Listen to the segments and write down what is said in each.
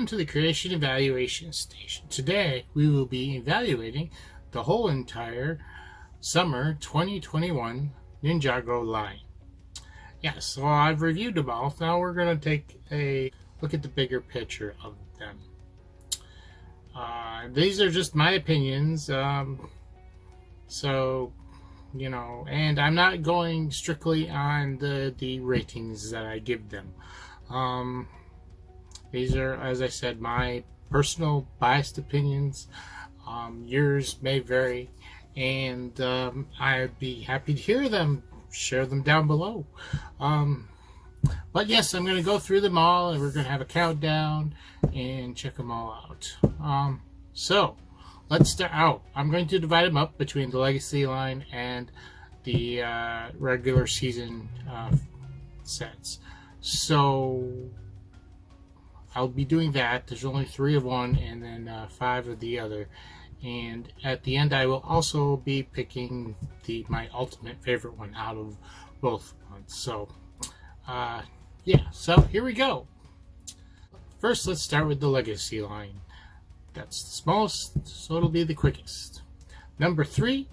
to the Creation Evaluation Station. Today we will be evaluating the whole entire summer 2021 Ninjago line. Yes, so I've reviewed them all. Now we're going to take a look at the bigger picture of them. These are just my opinions, so you know, and I'm not going strictly on the ratings that I give them. These are, as I said, my personal biased opinions. Yours may vary, and I'd be happy to hear them. Share them down below. But yes, I'm going to go through them all, and we're going to have a countdown and check them all out. So let's start out. I'm going to divide them up between the Legacy line and the regular season sets. So I'll be doing that. There's only 3 of one and then 5 of the other. And at the end, I will also be picking my ultimate favorite one out of both ones. So, yeah. So here we go. First, let's start with the Legacy line. That's the smallest, so it'll be the quickest. Number 3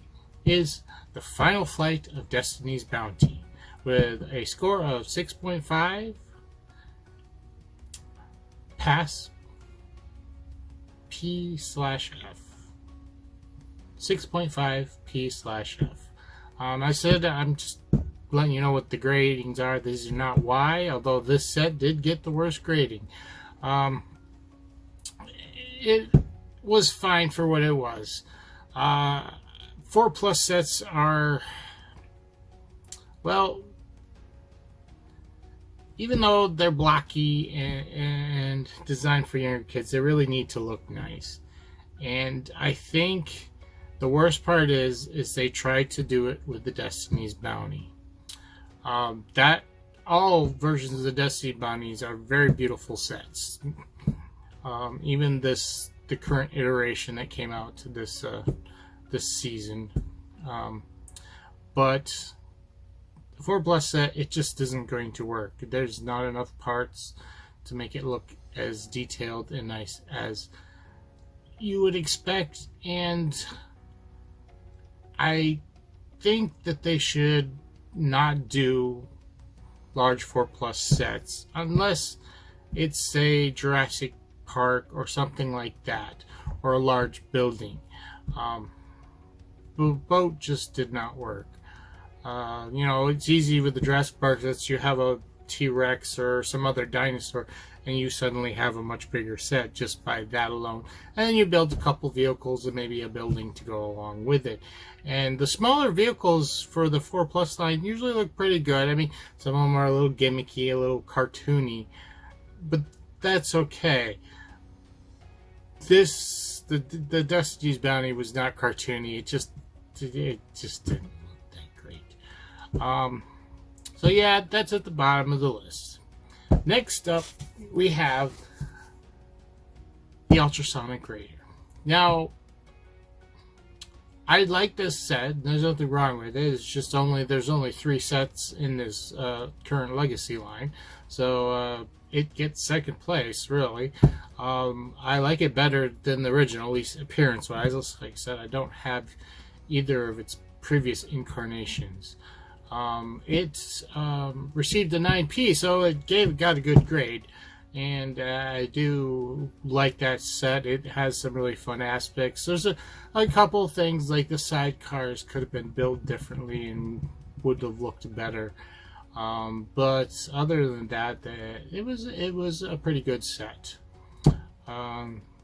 is the Final Flight of Destiny's Bounty with a score of 6.5. Pass P/F. 6.5 P/F. I said I'm just letting you know what the gradings are. These are not Y, although this set did get the worst grading. It was fine for what it was. 4+ sets are, well, even though they're blocky and designed for younger kids, they really need to look nice. And I think the worst part is they tried to do it with the Destiny's Bounty. That all versions of the Destiny Bounties are very beautiful sets. Even the current iteration that came out this season. But the 4+ set, it just isn't going to work. There's not enough parts to make it look as detailed and nice as you would expect, and I think that they should not do large 4+ sets unless it's, say, Jurassic Park or something like that, or a large building. The boat just did not work. You know, it's easy with the Jurassic Park that you have a T-Rex or some other dinosaur and you suddenly have a much bigger set just by that alone. And then you build a couple vehicles and maybe a building to go along with it. And the smaller vehicles for the 4+ line usually look pretty good. I mean, some of them are a little gimmicky, a little cartoony, but that's okay. The Destiny's Bounty was not cartoony. It just didn't look that great. So yeah, that's at the bottom of the list. Next up, we have the Ultrasonic Raider. Now, I like this set. There's nothing wrong with it. It's just there's only 3 sets in this current Legacy line, so it gets second place, really. I like it better than the original, at least appearance-wise. Like I said, I don't have either of its previous incarnations. It received a 9P, so it got a good grade, and I do like that set. It has some really fun aspects. There's a couple of things, like the sidecars could have been built differently and would have looked better. But other than that, it was a pretty good set.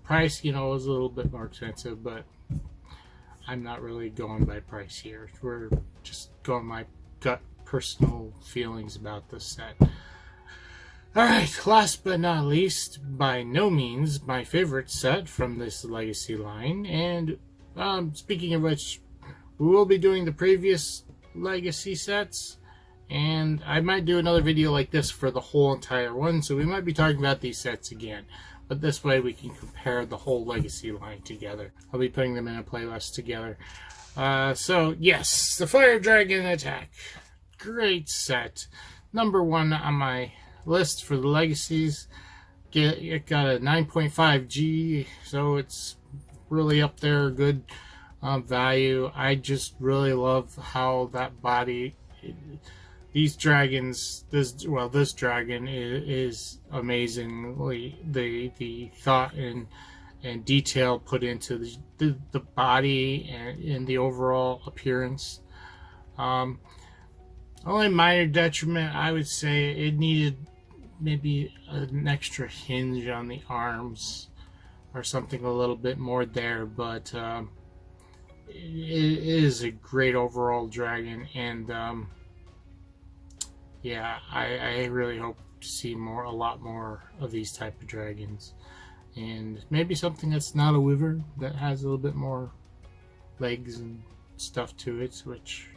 Price, you know, was a little bit more expensive, but I'm not really going by price here. We're just going my gut personal feelings about this set. Alright, last but not least, by no means my favorite set from this Legacy line, and speaking of which, we will be doing the previous Legacy sets, and I might do another video like this for the whole entire one, so we might be talking about these sets again. But this way we can compare the whole Legacy line together. I'll be putting them in a playlist together. So, yes, the Fire Dragon Attack. Great set. Number 1 on my list for the Legacies. it got a 9.5 G, so it's really up there, good value. I just really love how that body, these dragons, this dragon is amazingly, the thought and detail put into the body and the overall appearance. Only minor detriment, I would say, it needed maybe an extra hinge on the arms or something a little bit more there, but it is a great overall dragon, and yeah, I really hope to see a lot more of these type of dragons, and maybe something that's not a wyvern, that has a little bit more legs and stuff to it, which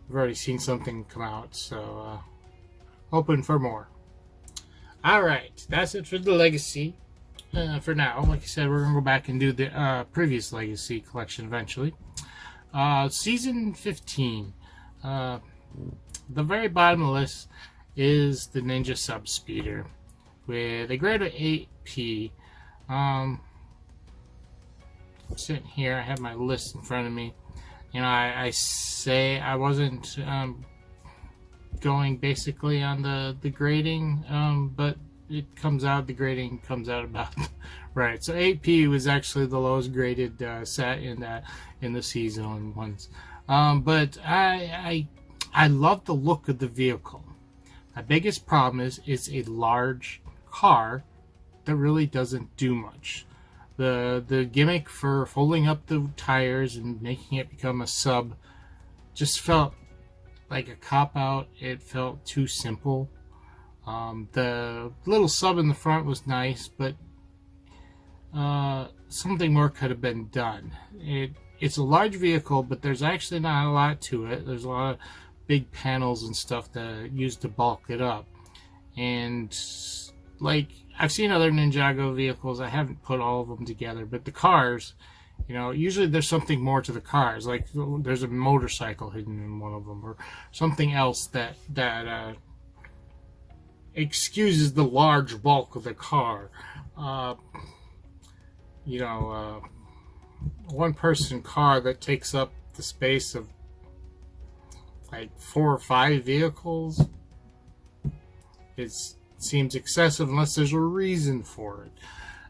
I've already seen something come out, so hoping for more. Alright, that's it for the Legacy. For now, like I said, we're going to go back and do the previous Legacy collection eventually. Season 15. The very bottom of the list is the Ninja Subspeeder with a grade of 8P. Sitting here, I have my list in front of me. You know, I say I wasn't going basically on the grading, but the grading comes out about right. So 8P was actually the lowest graded set in the season ones. But I love the look of the vehicle. My biggest problem is it's a large car that really doesn't do much. The gimmick for folding up the tires and making it become a sub just felt like a cop-out. It felt too simple. The little sub in the front was nice, but something more could have been done. It's a large vehicle, but there's actually not a lot to it. There's a lot of big panels and stuff that used to bulk it up. And like, I've seen other Ninjago vehicles. I haven't put all of them together, but the cars, you know, usually there's something more to the cars. Like there's a motorcycle hidden in one of them, or something else that excuses the large bulk of the car. You know, one-person car that takes up the space of like 4 or 5 vehicles. It seems excessive unless there's a reason for it.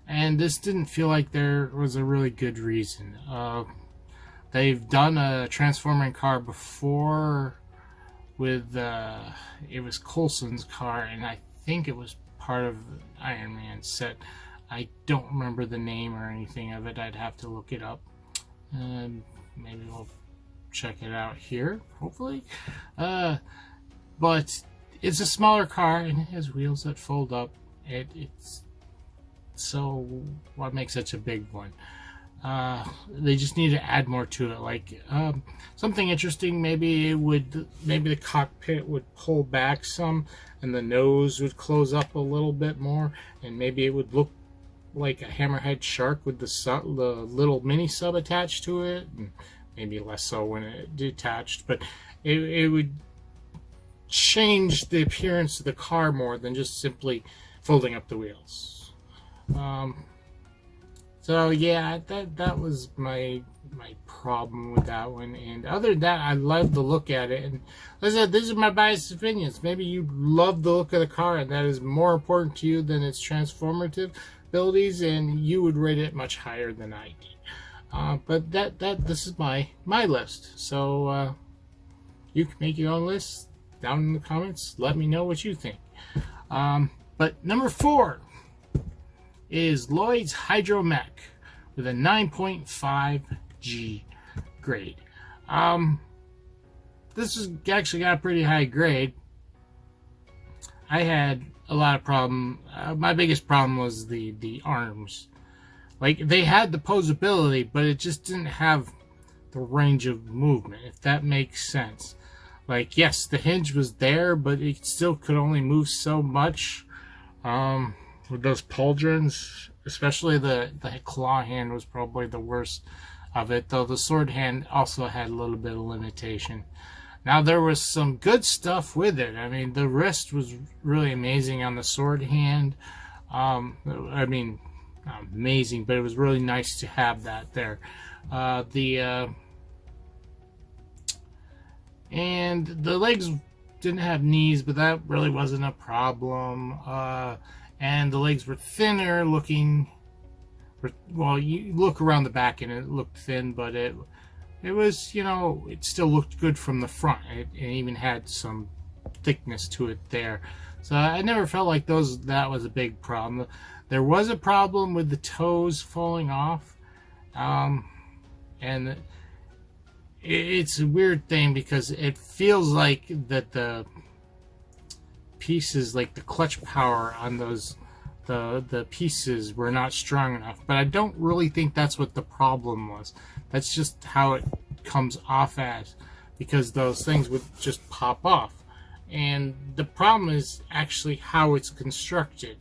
And this didn't feel like there was a really good reason. They've done a transforming car before with, it was Coulson's car, and I think it was part of Iron Man set. I don't remember the name or anything of it. I'd have to look it up. Maybe we'll check it out here, hopefully. But it's a smaller car, and it has wheels that fold up. It's so what makes such a big one? They just need to add more to it, like something interesting. Maybe the cockpit would pull back some, and the nose would close up a little bit more, and maybe it would look like a hammerhead shark with the little mini sub attached to it, and maybe less so when it detached. But it would change the appearance of the car more than just simply folding up the wheels. So yeah, that was my problem with that one. And other than that, I love the look at it. And as I said, these are my biased opinions. Maybe you love the look of the car, and that is more important to you than its transformative abilities, and you would rate it much higher than I did. But this is my list. So you can make your own list down in the comments. Let me know what you think. But number 4 is Lloyd's Hydromech with a 9.5 G grade. This has actually got a pretty high grade. I had a lot of problem. My biggest problem was the arms. Like, they had the posability, but it just didn't have the range of movement, if that makes sense. Like, yes, the hinge was there, but it still could only move so much. With those pauldrons, especially the claw hand was probably the worst of it, though the sword hand also had a little bit of limitation. Now there was some good stuff with it. I mean, the wrist was really amazing on the sword hand. I mean, not amazing, but it was really nice to have that there. And the legs didn't have knees, but that really wasn't a problem. And the legs were thinner looking. Well, you look around the back and it looked thin, but it was, it still looked good from the front. It even had some thickness to it there. So I never felt like that was a big problem. There was a problem with the toes falling off. And it's a weird thing because it feels like that the pieces, like the clutch power on the pieces were not strong enough, but I don't really think that's what the problem was. That's just how it comes off as, because those things would just pop off. And the problem is actually how it's constructed.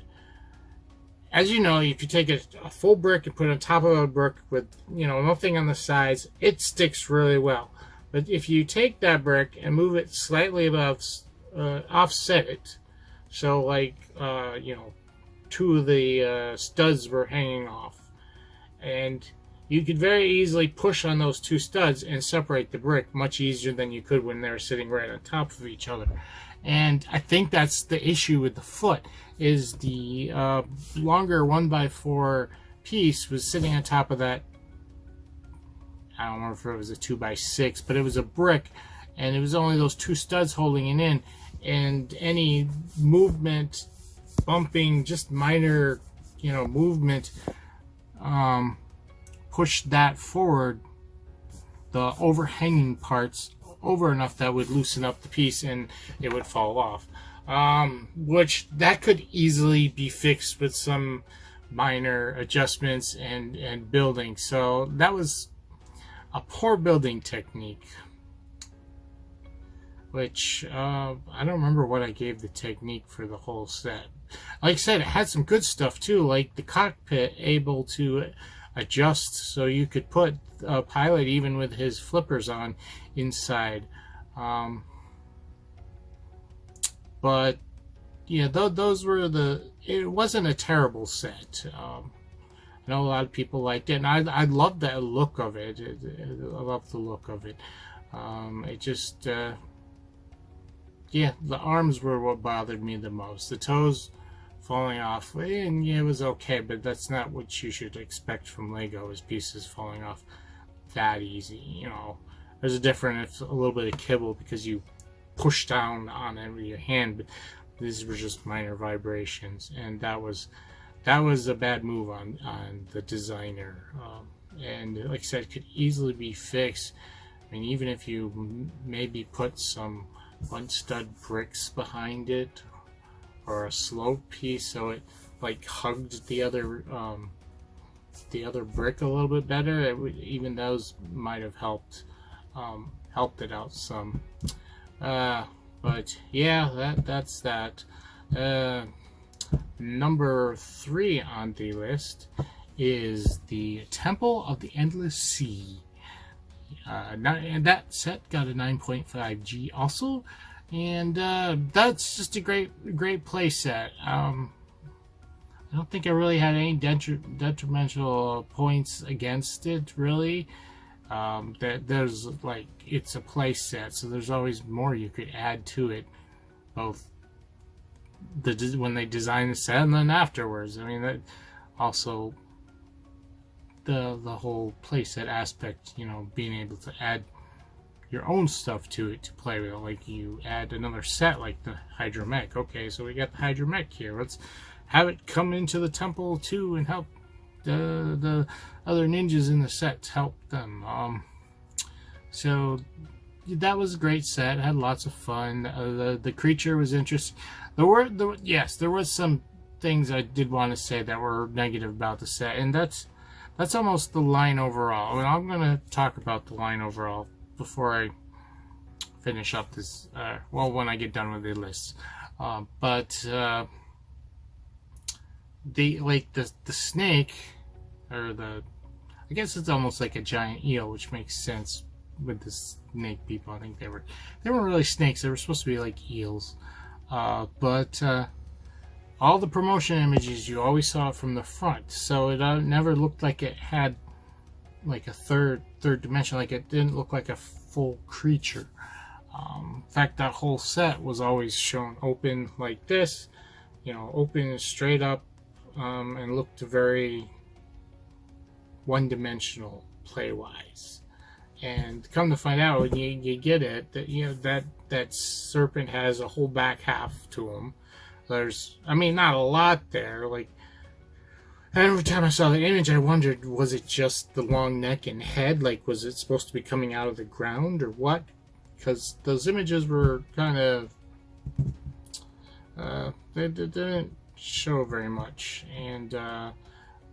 As you know, if you take a full brick and put it on top of a brick with, nothing on the sides, it sticks really well. But if you take that brick and move it slightly above, offset it, so like, two of the studs were hanging off, and you could very easily push on those two studs and separate the brick much easier than you could when they're sitting right on top of each other. And I think that's the issue with the foot, is the longer 1x4 piece was sitting on top of that. I don't remember if it was a 2x6, but it was a brick, and it was only those two studs holding it in, and any movement, bumping, just minor, movement, pushed that forward, the overhanging parts, over enough that would loosen up the piece and it would fall off. Which that could easily be fixed with some minor adjustments and building. So that was a poor building technique, which I don't remember what I gave the technique for the whole set. Like I said, it had some good stuff too, like the cockpit able to adjust so you could put a pilot even with his flippers on inside. But yeah, those were it wasn't a terrible set. I know a lot of people liked it, and I love that look of it. I love the look of it. It just yeah, the arms were what bothered me the most. The toes falling off, and yeah, it was okay, but that's not what you should expect from Lego, is pieces falling off that easy. There's a difference, a little bit of kibble because you push down on it with your hand, but these were just minor vibrations, and that was a bad move on the designer. And like I said, it could easily be fixed. I mean, even if you maybe put some one stud bricks behind it, or a slope piece so it like hugged the other brick a little bit better, even those might have helped it out some. But yeah, that's that. Number 3 on the list is the Temple of the Endless Sea. And that set got a 9.5G also, and that's just a great play set. I don't think I really had any detrimental points against it, really. There's like, it's a play set, so there's always more you could add to it, both when they design the set and then afterwards. I mean, that also the whole playset aspect, being able to add your own stuff to it to play with. Like, you add another set like the Hydromech. Okay, so we got the Hydromech here. Let's have it come into the temple too and help the other ninjas in the set, help them. So that was a great set. It had lots of fun. The creature was interesting. There was some things I did want to say that were negative about the set, and that's almost the line overall. I mean, I'm going to talk about the line overall before I finish up this, when I get done with the list. But the snake, or I guess it's almost like a giant eel, which makes sense the snake people. I think they weren't really snakes. They were supposed to be like eels. But all the promotion images, you always saw it from the front, so it never looked like it had like a third dimension. Like it didn't look like a full creature. In fact, that whole set was always shown open like this, you know, open straight up, and looked very one-dimensional play-wise. And come to find out, when you get it, that you know that serpent has a whole back half to him. There's, I mean, not a lot there. Like, every time I saw the image, I wondered, was it just the long neck and head? Like, was it supposed to be coming out of the ground or what? Because those images were kind of, they didn't show very much. And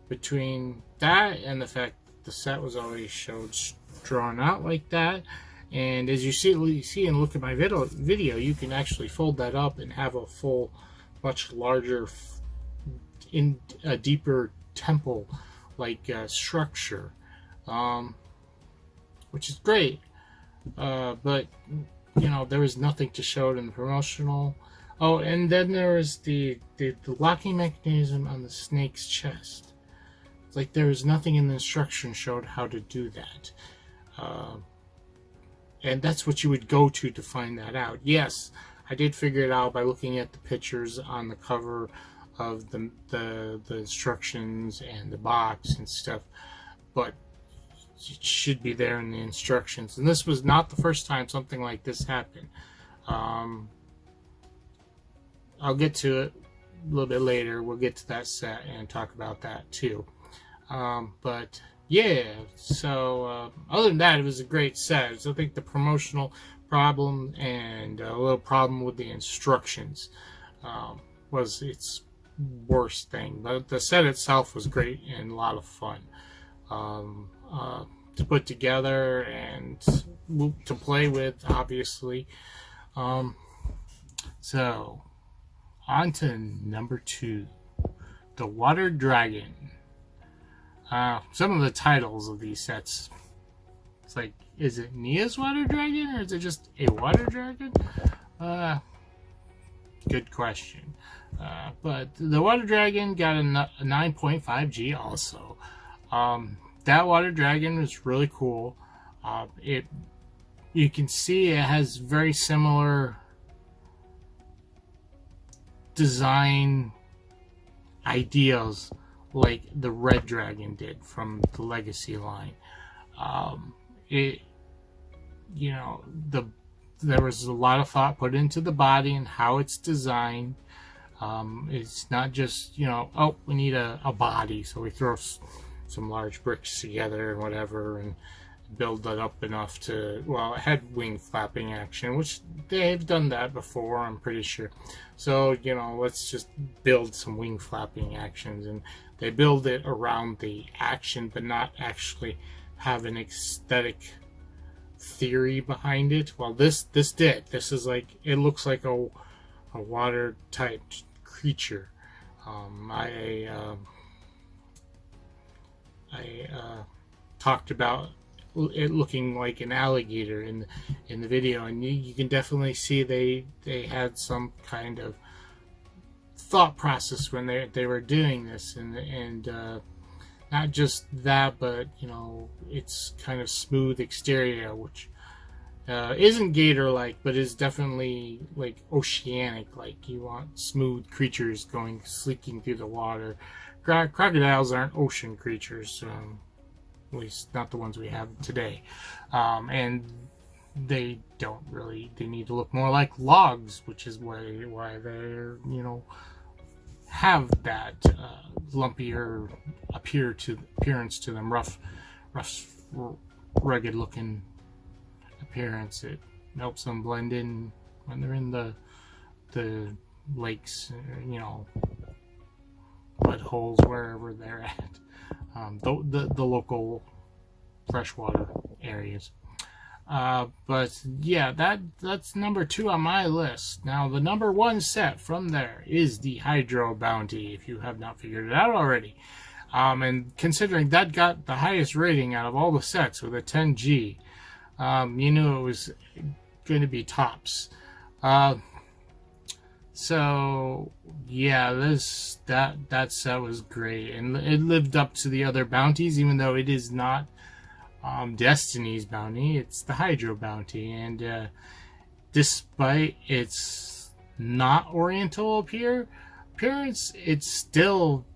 between that and the fact that the set was always showed drawn out like that, and as you see and look at my video, you can actually fold that up and have a full, much larger, in a deeper temple like structure, which is great. But you know, there was nothing to show it in the promotional. Oh, and then there was the locking mechanism on the snake's chest. It's like there was nothing in the instruction showed how to do that. And that's what you would go to find that out. Yes, I did figure it out by looking at the pictures on the cover of the instructions and the box and stuff, but it should be there in the instructions. And this was not the first time something like this happened. I'll get to it a little bit later. We'll get to that set and talk about that too. But yeah, so other than that, it was a great set. So I think the promotional problem and a little problem with the instructions was its worst thing. But the set itself was great and a lot of fun to put together and to play with, obviously. So on to number 2, the Water Dragon. Some of the titles of these sets, it's like, is it Nia's Water Dragon or is it just a Water Dragon? Good question. But the Water Dragon got a 9.5G also. That Water Dragon is really cool. You can see it has very similar design ideas like the Red Dragon did from the Legacy line. You know, there was a lot of thought put into the body and how it's designed. It's not just, you know, oh, we need a body, so we throw some large bricks together and whatever and build that up enough to, well, it had wing flapping action, which they've done that before, I'm pretty sure. So, you know, let's just build some wing flapping actions, and they build it around the action but not actually have an aesthetic theory behind it. Well, this did. This is like, it looks like a water type creature. I talked about it looking like an alligator in the video, and you can definitely see they had some kind of thought process when they were doing this, and not just that, but you know, it's kind of smooth exterior, which isn't gator-like, but is definitely like oceanic. Like, you want smooth creatures going sleeking through the water. Crocodiles aren't ocean creatures, at least not the ones we have today, and they don't really. They need to look more like logs, which is why they're, you know, have that lumpier appearance to them, rough, rugged looking appearance. It helps them blend in when they're in the lakes, you know, mud holes, wherever they're at, the local freshwater areas. But yeah, that's number 2 on my list. Now, the number 1 set from there is the Hydro Bounty, if you have not figured it out already. And considering that got the highest rating out of all the sets with a 10G, You knew it was going to be tops. Uh, so yeah, that set was great, and it lived up to the other bounties, even though it is not Destiny's bounty. It's the Hydro bounty, and despite its not Oriental appearance, it still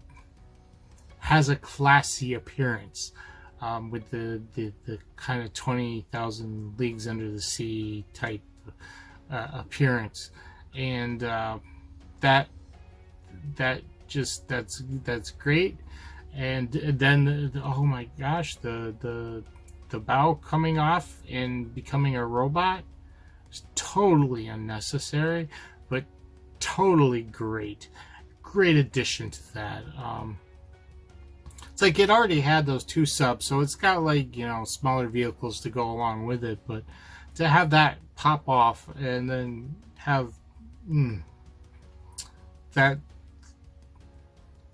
has a classy appearance, with the kind of 20,000 Leagues Under the Sea type appearance, and that that's great. And then oh my gosh, the bow coming off and becoming a robot is totally unnecessary, but totally great addition to that. It's like it already had those 2 subs, so it's got, like, smaller vehicles to go along with it, but to have that pop off and then have that,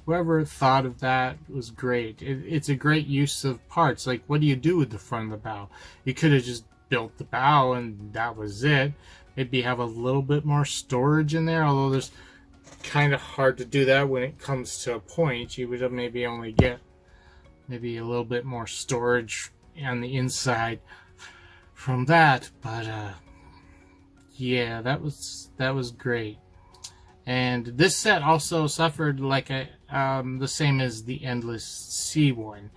whoever thought of that was great. It's a great use of parts. Like, what do you do with the front of the bow? You could have just built the bow and that was it. Maybe have a little bit more storage in there, although there's kind of hard to do that when it comes to a point. You would maybe only get maybe a little bit more storage on the inside from that, but yeah, that was great. And this set also suffered like the same as the Endless Sea one.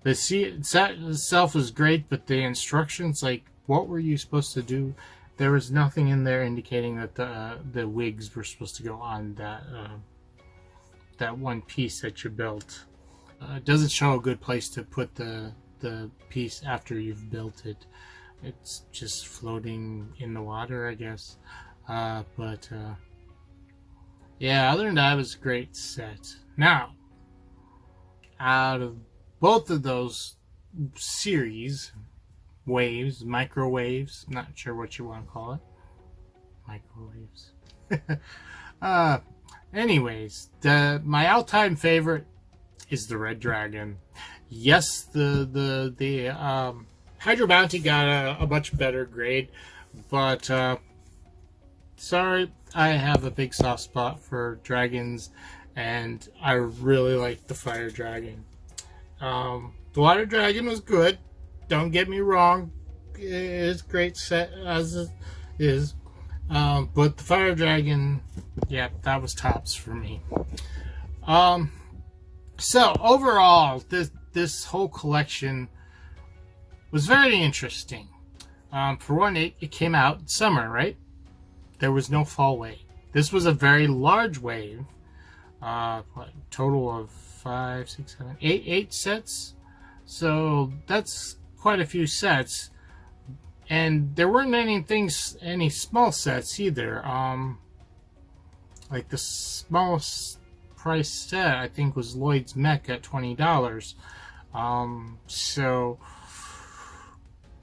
The set itself was great, but the instructions, like, what were you supposed to do? There was nothing in there indicating that the wigs were supposed to go on that one piece that you built. It doesn't show a good place to put the piece after you've built it. It's just floating in the water, I guess. But yeah, other than that, it was a great set. Now, out of both of those series, waves, microwaves, not sure what you want to call it, microwaves. Anyways, my all-time favorite is the Red Dragon. Yes, the Hydro Bounty got a much better grade, but sorry, I have a big soft spot for dragons, and I really like the Fire Dragon. The Water Dragon was good, don't get me wrong, it's a great set as it is, but the Fire Dragon, yeah, that was tops for me. So overall, this whole collection was very interesting. For one, it came out in summer, right? There was no fall wave. This was a very large wave. Total of 5, 6, 7, 8 sets. So that's quite a few sets. And there weren't any small sets either. Like the smallest price set, I think, was Lloyd's Mech at $20. So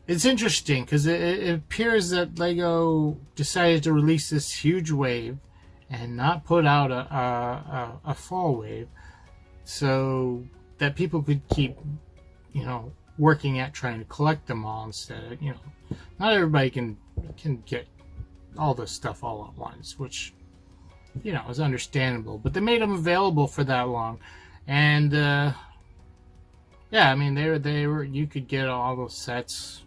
it's interesting because it appears that Lego decided to release this huge wave and not put out a fall wave, so that people could keep, working at trying to collect them all instead of, not everybody can get all this stuff all at once, which, is understandable. But they made them available for that long, and yeah, I mean they were you could get all those sets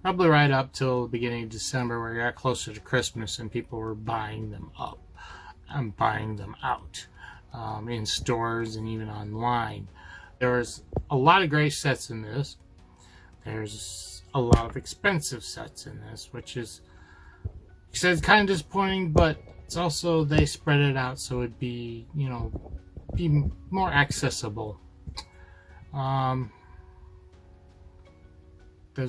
probably right up till the beginning of December, where it got closer to Christmas and people were buying them up and buying them out, in stores and even online. There was a lot of great sets in this. There's a lot of expensive sets in this, which is, it's kind of disappointing, but it's also, they spread it out so it'd be, be more accessible. There's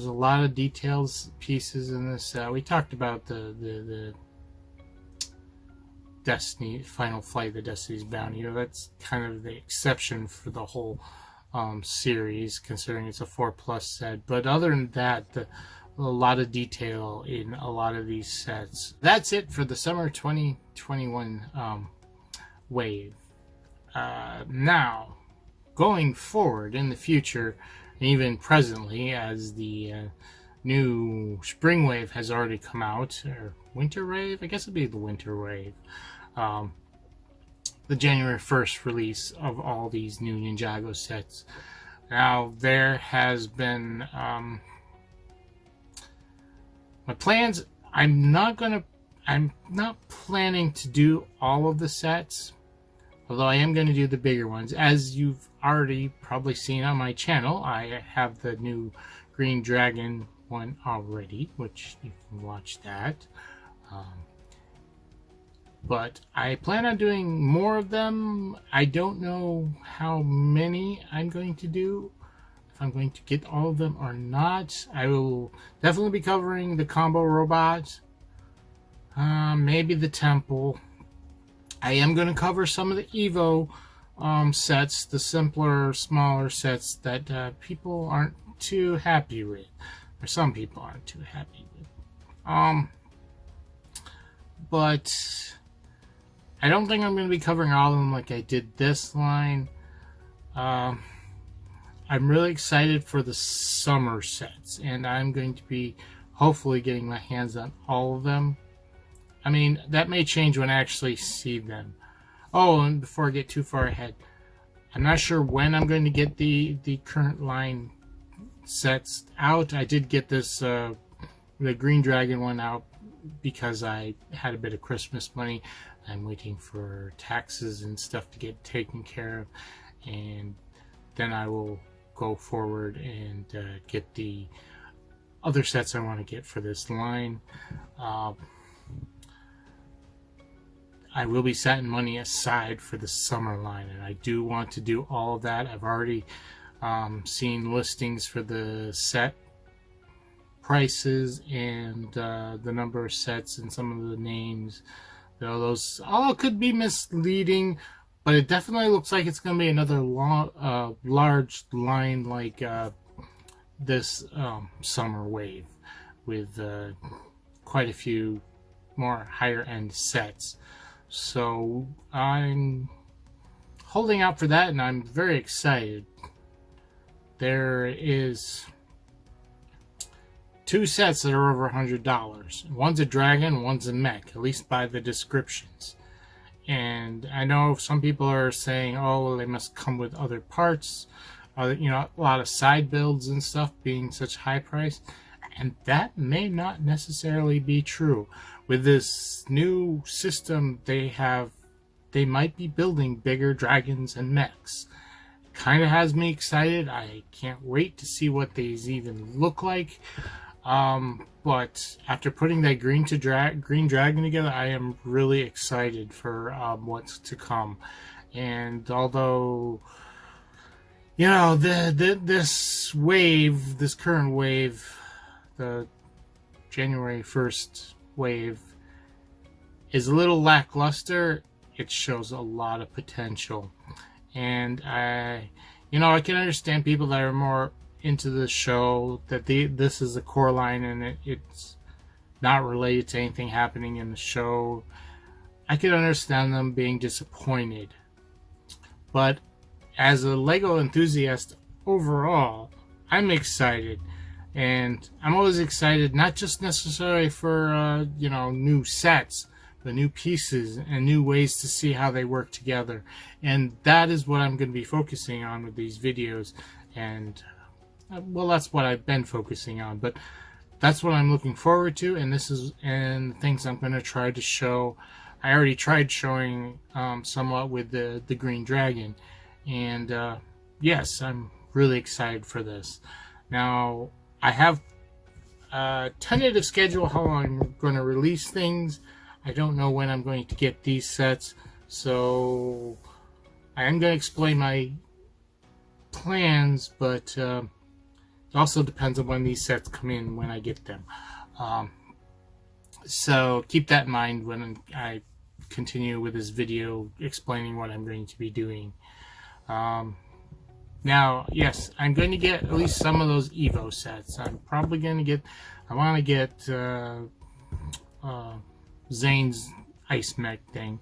a lot of details, pieces in this. We talked about the Destiny Final Flight, the Destiny's Bounty. That's kind of the exception for the whole series, considering it's a 4+ set. But other than that, a lot of detail in a lot of these sets. That's it for the summer 2021 wave. Now, going forward in the future, even presently, as the new spring wave has already come out, or winter wave, I guess it'd be the winter wave. The January 1st release of all these new Ninjago sets. Now there has been my plans. I'm not planning to do all of the sets, although I am going to do the bigger ones. As you've already probably seen on my channel, I have the new Green Dragon one already, which you can watch that. But I plan on doing more of them. I don't know how many I'm going to do, if I'm going to get all of them or not. I will definitely be covering the combo robot, maybe the temple. I am going to cover some of the Evo sets, the simpler, smaller sets that people aren't too happy with, or some people aren't too happy with. But I don't think I'm going to be covering all of them like I did this line. I'm really excited for the summer sets, and I'm going to be hopefully getting my hands on all of them. I mean, that may change when I actually see them. Oh, and before I get too far ahead, I'm not sure when I'm going to get the current line sets out. I did get this the Green Dragon one out because I had a bit of Christmas money. I'm waiting for taxes and stuff to get taken care of, and then I will go forward and get the other sets I want to get for this line. I will be setting money aside for the summer line, and I do want to do all of that. I've already seen listings for the set prices and the number of sets and some of the names. You know, those all could be misleading, but it definitely looks like it's going to be another large line like this summer wave, with quite a few more higher end sets. So I'm holding out for that, and I'm very excited. There is 2 sets that are over $100. One's a dragon, one's a mech, at least by the descriptions. And I know some people are saying, oh, well, they must come with other parts, you know, a lot of side builds and stuff being such high price. And that may not necessarily be true. With this new system they might be building bigger dragons and mechs. Kind of has me excited. I can't wait to see what these even look like. But after putting that Green Dragon together, I am really excited for what's to come. And although, you know, this current wave, the January 1st wave, is a little lackluster, it shows a lot of potential. And I can understand people that are more into the show, that this is a core line and it's not related to anything happening in the show. I could understand them being disappointed. But as a Lego enthusiast overall, I'm excited. And I'm always excited, not just necessarily for new sets, but new pieces and new ways to see how they work together. And that is what I'm going to be focusing on with these videos. And well, that's what I've been focusing on, but that's what I'm looking forward to. And the things I'm going to try to show. I already tried showing somewhat with the Green Dragon, and yes, I'm really excited for this. Now, I have a tentative schedule how I'm going to release things. I don't know when I'm going to get these sets, so I am going to explain my plans, but it also depends on when these sets come in, when I get them. So keep that in mind when I continue with this video explaining what I'm going to be doing. Now, yes, I'm going to get at least some of those Evo sets. I'm probably going to get, I want to get Zane's ice mech thing.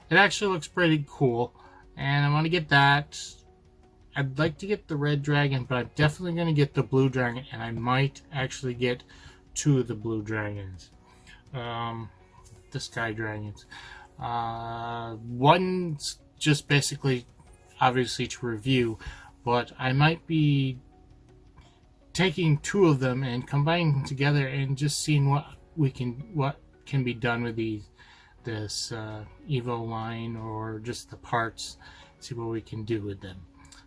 It actually looks pretty cool, and I want to get that. I'd like to get the red dragon, but I'm definitely going to get the blue dragon, and I might actually get 2 of the blue dragons. The sky dragons. One's just basically, obviously, to review, but I might be taking 2 of them and combining them together and just seeing what can be done with this Evo line, or just the parts, see what we can do with them.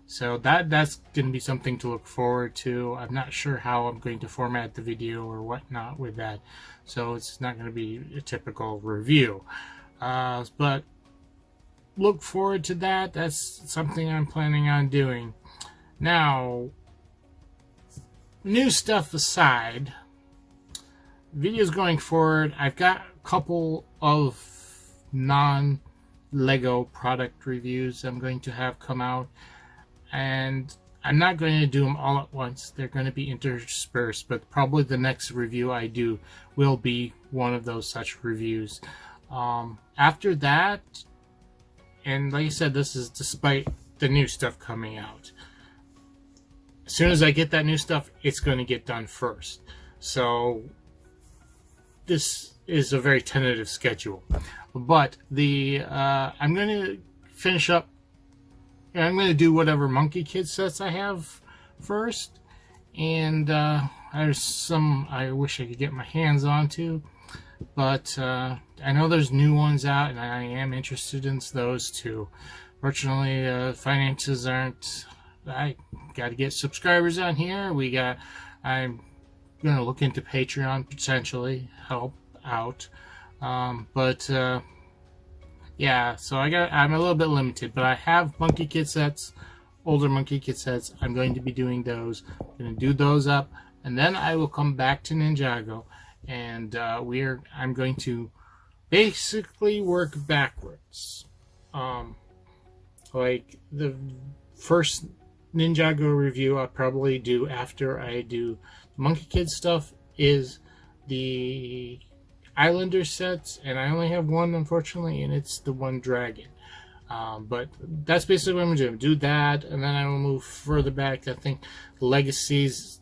So that's going to be something to look forward to. I'm not sure how I'm going to format the video or whatnot with that, so it's not going to be a typical review. But look forward to that. That's something I'm planning on doing. Now, new stuff aside, videos going forward, I've got a couple of non-Lego product reviews I'm going to have come out, and I'm not going to do them all at once. They're going to be interspersed, but probably the next review I do will be one of those such reviews. After that, and like I said, this is despite the new stuff coming out. As soon as I get that new stuff, it's going to get done first. So this is a very tentative schedule. But I'm going to finish up. I'm going to do whatever Monkey Kid sets I have first. And there's some I wish I could get my hands on too. But I know there's new ones out, and I am interested in those too. Fortunately, finances aren't. I got to get subscribers on here. I'm going to look into Patreon, potentially help out. Yeah, so I'm a little bit limited, but I have Monkey Kid sets, older Monkey Kid sets. I'm going to be doing those. I'm going to do those up, and then I will come back to Ninjago, and I'm going to basically work backwards. Like the first Ninjago review I'll probably do after I do Monkey Kid stuff is the Islander sets, and I only have one, unfortunately, and it's the one dragon. But that's basically what I'm going to do that, and then I will move further back. I think the Legacy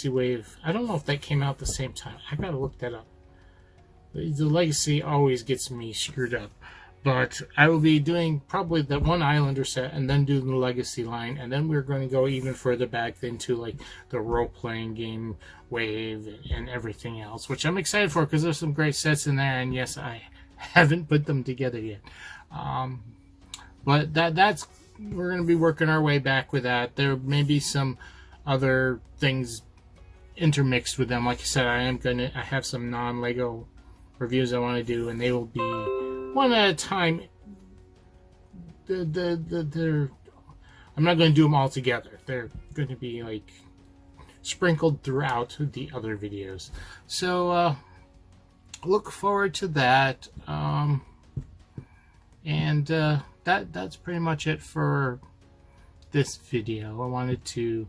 Wave, I don't know if that came out at the same time. I gotta look that up. The Legacy always gets me screwed up. But I will be doing probably that one Islander set, and then do the Legacy line, and then we're going to go even further back into like the role-playing game wave and everything else, which I'm excited for because there's some great sets in there, and yes, I haven't put them together yet. But that's we're going to be working our way back with that. There may be some other things intermixed with them. Like I said, I have some non-Lego reviews I want to do, and they will be one at a time. I'm not going to do them all together. They're going to be like sprinkled throughout the other videos. So look forward to that. That's pretty much it for this video. I wanted to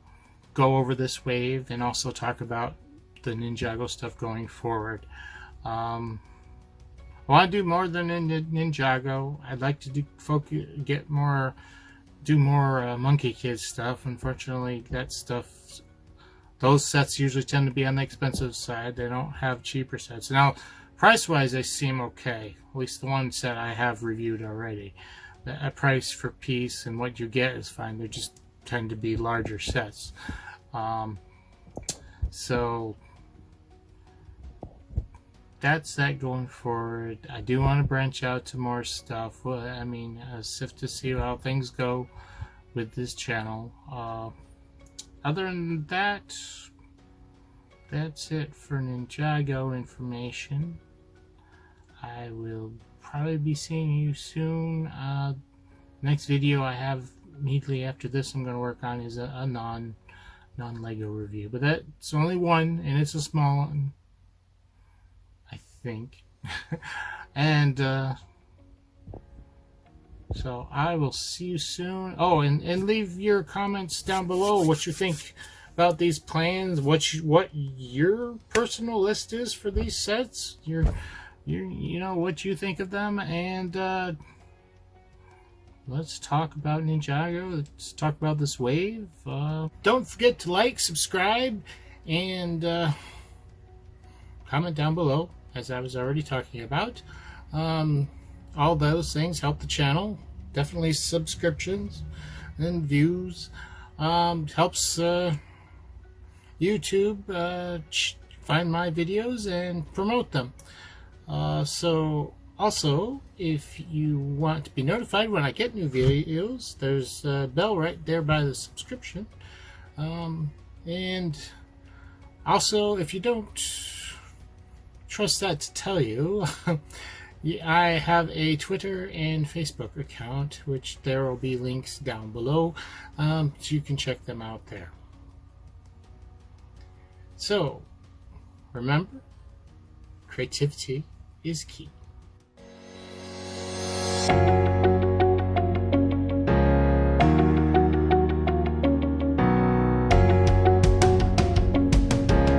go over this wave and also talk about the Ninjago stuff going forward. I want to do more than Ninjago. I'd like to do more Monkey Kid stuff. Unfortunately, those sets usually tend to be on the expensive side. They don't have cheaper sets. Now, price-wise, they seem okay. At least the one set I have reviewed already. The price for piece and what you get is fine. They just tend to be larger sets. So that's that going forward. I do want to branch out to more stuff. I mean, sift to see how things go with this channel. Other than that, that's it for Ninjago information. I will probably be seeing you soon. Next video I have immediately after this I'm going to work on is a non-Lego review. But that's only one, and it's a small one, I think. And so I will see you soon. Oh, and leave your comments down below what you think about these plans, what your personal list is for these sets, you know, what you think of them, and let's talk about Ninjago. Let's talk about this wave. Don't forget to like, subscribe, and comment down below, as I was already talking about. All those things help the channel. Definitely subscriptions and views. Helps YouTube find my videos and promote them. So also, if you want to be notified when I get new videos, there's a bell right there by the subscription. And also, if you don't trust that to tell you, I have a Twitter and Facebook account, which there will be links down below, so you can check them out there. So, remember, creativity is key.